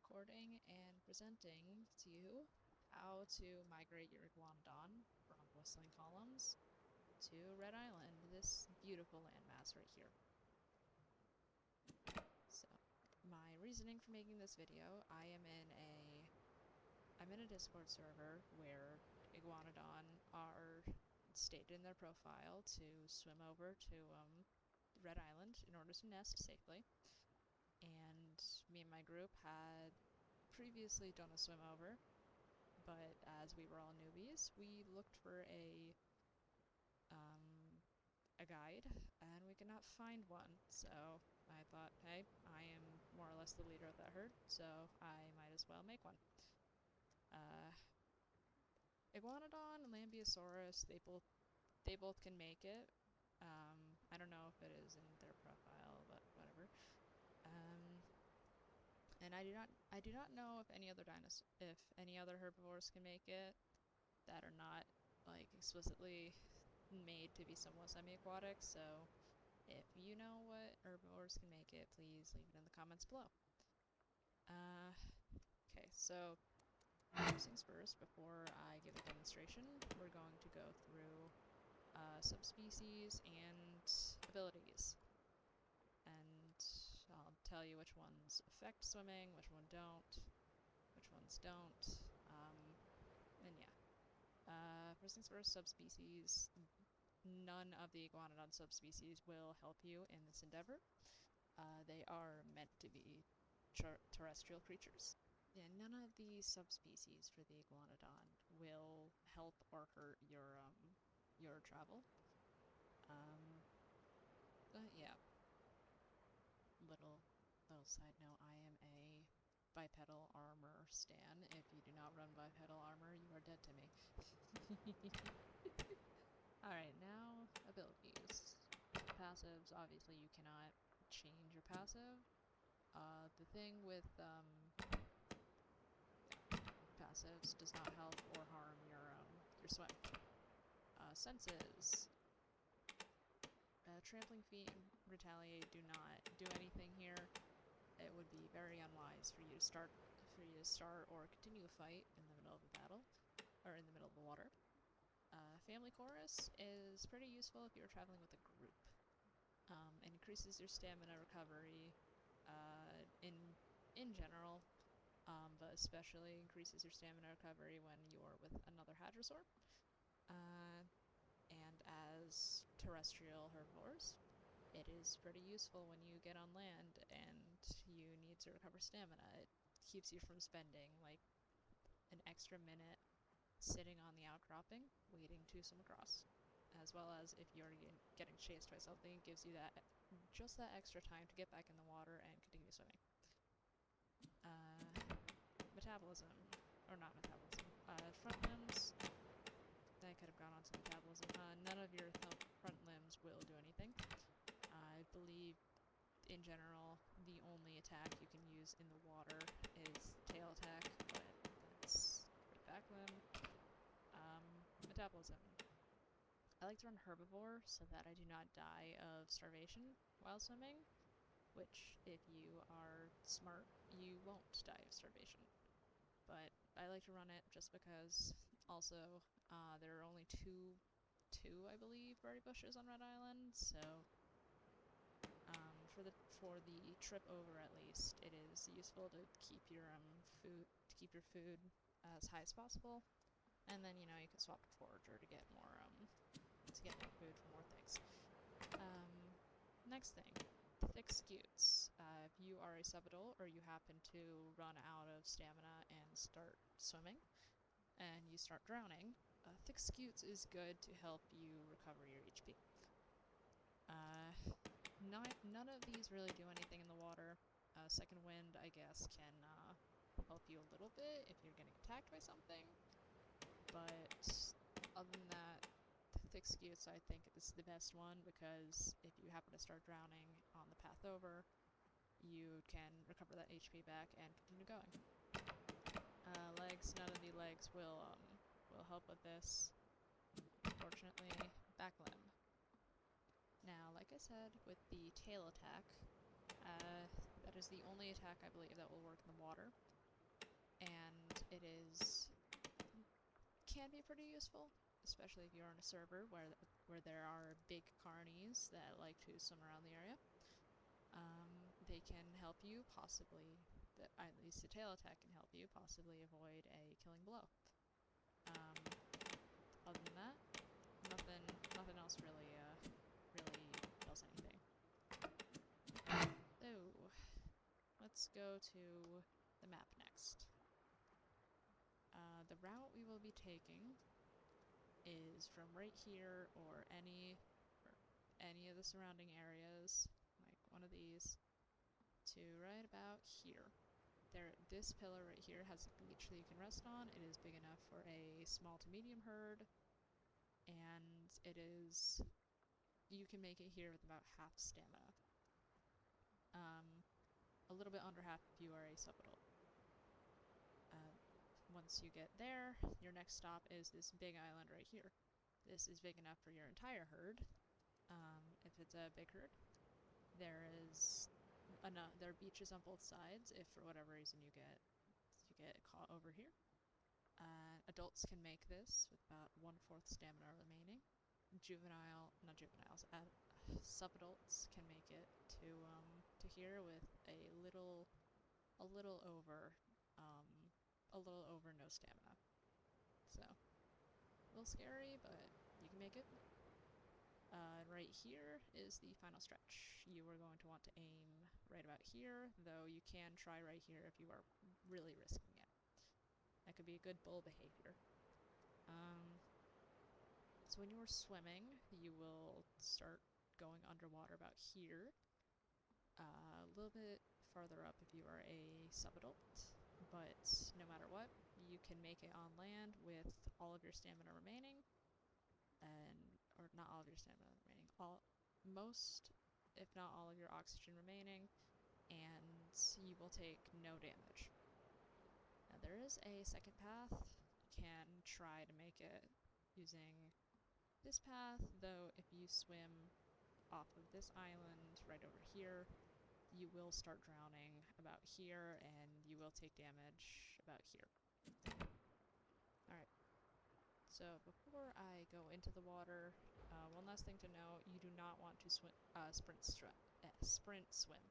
recording and presenting to you how to migrate your iguanodon from Whistling Columns to Red Island, this beautiful landmass right here. So, my reasoning for making this video, I'm in a Discord server where iguanodon are stated in their profile to swim over to Red Island in order to nest safely. And me and my group had previously done a swim over, but as we were all newbies, we looked for a guide, and we could not find one. So I thought, hey, I am more or less the leader of that herd, so I might as well make one. Iguanodon and Lambeosaurus, they both can make it. I don't know if it is in their profile, but whatever. And I do not know if any other herbivores can make it that are not like explicitly made to be somewhat semi-aquatic. So if you know what herbivores can make it, please leave it in the comments below. Okay, so first things first, before I give a demonstration, we're going to go through subspecies and abilities. And I'll tell you which ones affect swimming, which ones don't, and yeah. First things first, subspecies. None of the iguanodon subspecies will help you in this endeavor. They are meant to be terrestrial creatures. Yeah, none of the subspecies for the iguanodon will help or hurt your travel. But yeah. Little side note, I am a bipedal armor stan. If you do not run bipedal armor, you are dead to me. Alright, now abilities. Passives, obviously you cannot change your passive. The thing with passives does not help or harm your swim. Senses. Trampling feet and retaliate do not do anything here. It would be very unwise for you to start or continue a fight in the middle of a battle, or in the middle of the water. Family chorus is pretty useful if you're traveling with a group. It increases your stamina recovery in general, but especially increases your stamina recovery when you're with another hadrosaur. And as terrestrial herbivores, it is pretty useful when you get on land and you need to recover stamina. It keeps you from spending like an extra minute sitting on the outcropping waiting to swim across. As well as if you're getting chased by something, it gives you just that extra time to get back in the water and continue swimming. Metabolism, or not metabolism, front limbs. I could have gone on to metabolism. None of your front limbs will do anything. I believe, in general, the only attack you can use in the water is tail attack, but that's great back limb. Metabolism. I like to run herbivore so that I do not die of starvation while swimming, which, if you are smart, you won't die of starvation. But I like to run it just because, also, there are only two, I believe, berry bushes on Red Island, so for the trip over at least, it is useful to keep your food as high as possible, and then you can swap to forager to get more food for more things. Next thing, thick scutes. If you are a subadult or you happen to run out of stamina and start swimming, and you start drowning, thick scutes is good to help you recover your HP. None of these really do anything in the water. Second wind, I guess, can help you a little bit if you're getting attacked by something. But other than that, thick scutes I think is the best one, because if you happen to start drowning on the path over, you can recover that HP back and continue going. Legs, none of the legs will help with this. Unfortunately, back limb. Now, like I said, with the tail attack, that is the only attack I believe that will work in the water. and it can be pretty useful, especially if you're on a server where there are big carnies that like to swim around the area. They can help you possibly, at least the tail attack can help you possibly avoid a killing blow. Other than that, nothing else really does anything. So, let's go to the map next. The route we will be taking is from right here or any of the surrounding areas, like one of these, to right about here. This pillar right here has a beach that you can rest on. It is big enough for a small to medium herd, and you can make it here with about half stamina. A little bit under half if you are a subadult. Once you get there, your next stop is this big island right here. This is big enough for your entire herd. If it's a big herd, there are beaches on both sides. If for whatever reason you get caught over here, adults can make this with about 1/4 stamina remaining. Subadults can make it to here with a little over no stamina. So, a little scary, but you can make it. Right here is the final stretch. You are going to want to aim right about here, though you can try right here if you are really risking it. That could be a good bull behavior. So when you are swimming, you will start going underwater about here. A little bit farther up if you are a subadult, but no matter what, you can make it on land with all of your stamina remaining, or not all of your stamina remaining, most, if not all of your oxygen remaining, and you will take no damage. Now there is a second path. You can try to make it using this path, though if you swim off of this island right over here, you will start drowning about here, and you will take damage about here. Alright, so before I go into the water, one last thing to know, you do not want to sprint swim.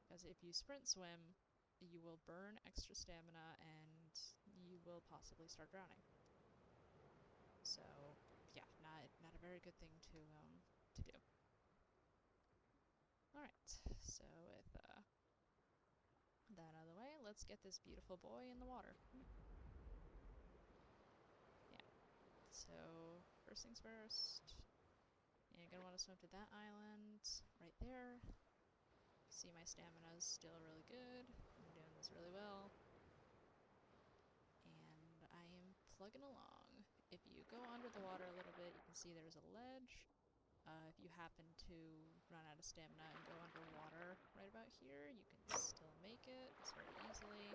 Because if you sprint swim, you will burn extra stamina, and you will possibly start drowning. So, yeah, not a very good thing to do. Alright, so with that out of the way, let's get this beautiful boy in the water. Yeah, so first things first, you're gonna want to swim to that island right there. See, my stamina is still really good. I'm doing this really well. And I am plugging along. If you go under the water a little bit, you can see there's a ledge. If you happen to run out of stamina and go underwater right about here, you can still make it very easily.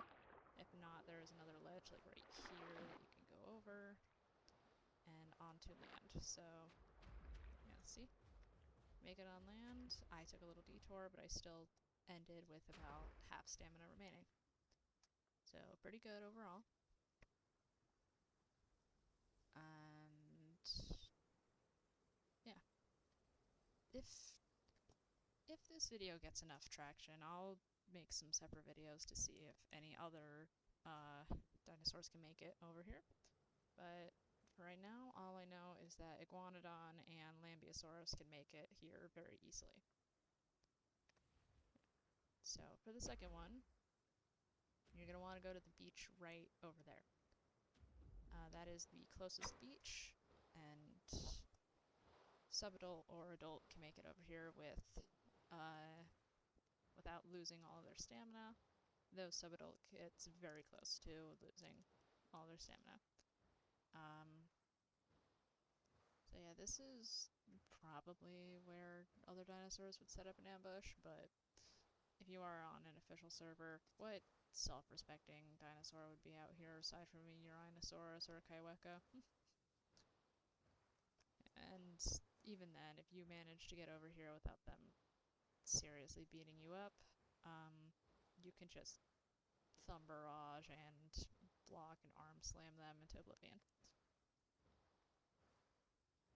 If not, there is another ledge like right here that you can go over and onto land. So, yeah, see? Make it on land. I took a little detour, but I still ended with about half stamina remaining. So, pretty good overall. And yeah. If this video gets enough traction, I'll make some separate videos to see if any other dinosaurs can make it over here. But for right now, all I know is that iguanodon and lambeosaurus can make it here very easily. So for the second one, you're going to want to go to the beach right over there. That is the closest beach, and subadult or adult can make it over here without losing all of their stamina, though subadult gets very close to losing all their stamina. So yeah, this is probably where other dinosaurs would set up an ambush, but if you are on an official server, what self-respecting dinosaur would be out here aside from a Uranosaurus or a Kaiweka? And even then, if you manage to get over here without them seriously beating you up, you can just thumb barrage and block and arm slam them into oblivion.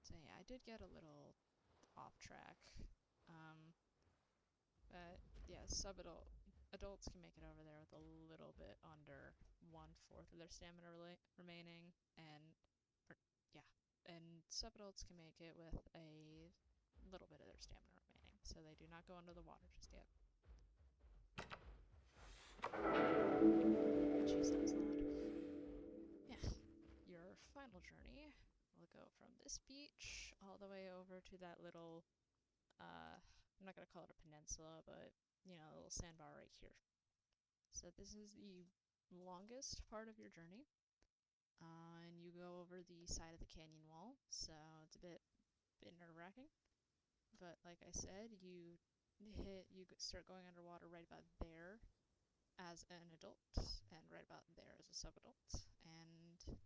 So yeah, I did get a little off track. But yeah, adults can make it over there with a little bit under 1/4 of their stamina remaining, and yeah, and subadults can make it with a little bit of their stamina remaining, so they do not go under the water just yet. Jeez, that was loud. Yeah, your final journey will go from this beach all the way over to that little, I'm not gonna call it a peninsula, but, you know, a little sandbar right here. So this is the longest part of your journey, and you go over the side of the canyon wall, so it's a bit nerve-wracking. But like I said, you start going underwater right about there as an adult, and right about there as a subadult, and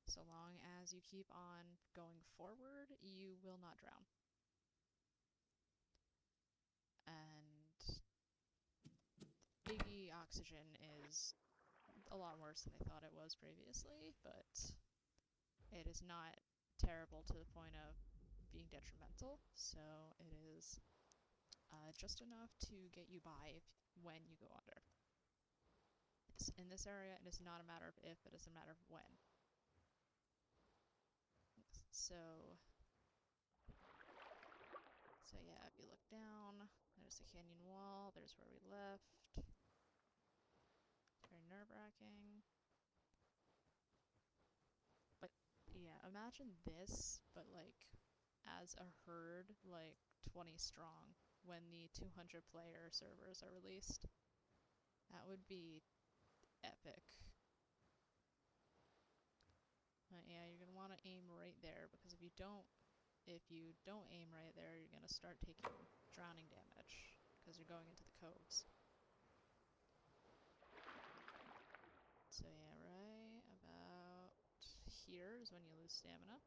so long as you keep on going forward, you will not drown. And Iggy oxygen is a lot worse than I thought it was previously, but it is not terrible to the point of being detrimental, so it is just enough to get you by when you go under. In this area, it is not a matter of if, it is a matter of when. So yeah, if you look down, there's the canyon wall, there's where we left. Very nerve-wracking. But yeah, imagine this, but like as a herd, like 20 strong, when the 200 player servers are released. That would be epic. But yeah, you're gonna want to aim right there, because if you don't aim right there, you're gonna start taking drowning damage, because you're going into the coves. So yeah, right about here is when you lose stamina.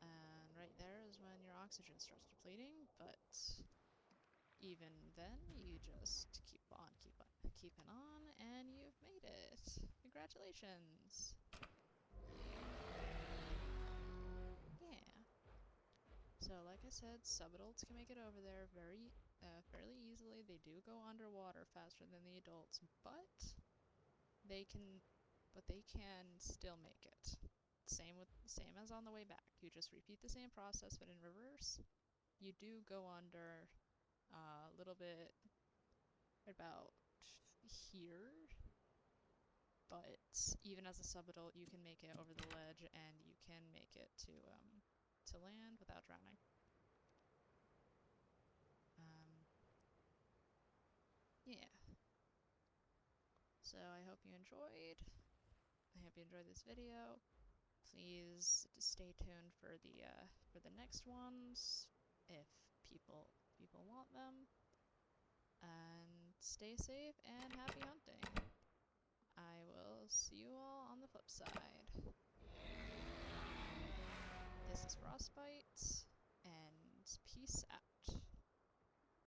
And right there is when your oxygen starts depleting, but even then, you just keep keeping on, and you've made it. Congratulations! Yeah. So, like I said, subadults can make it over there fairly easily. They do go underwater faster than the adults, but they can still make it. Same as on the way back. You just repeat the same process, but in reverse. You do go under a little bit about here, but even as a subadult, you can make it over the ledge, and you can make it to land without drowning. Yeah. So I hope you enjoyed. I hope you enjoyed this video. Please stay tuned for the next ones if people want them. And stay safe and happy hunting. I will see you all on the flip side. This is Frostbite, and peace out.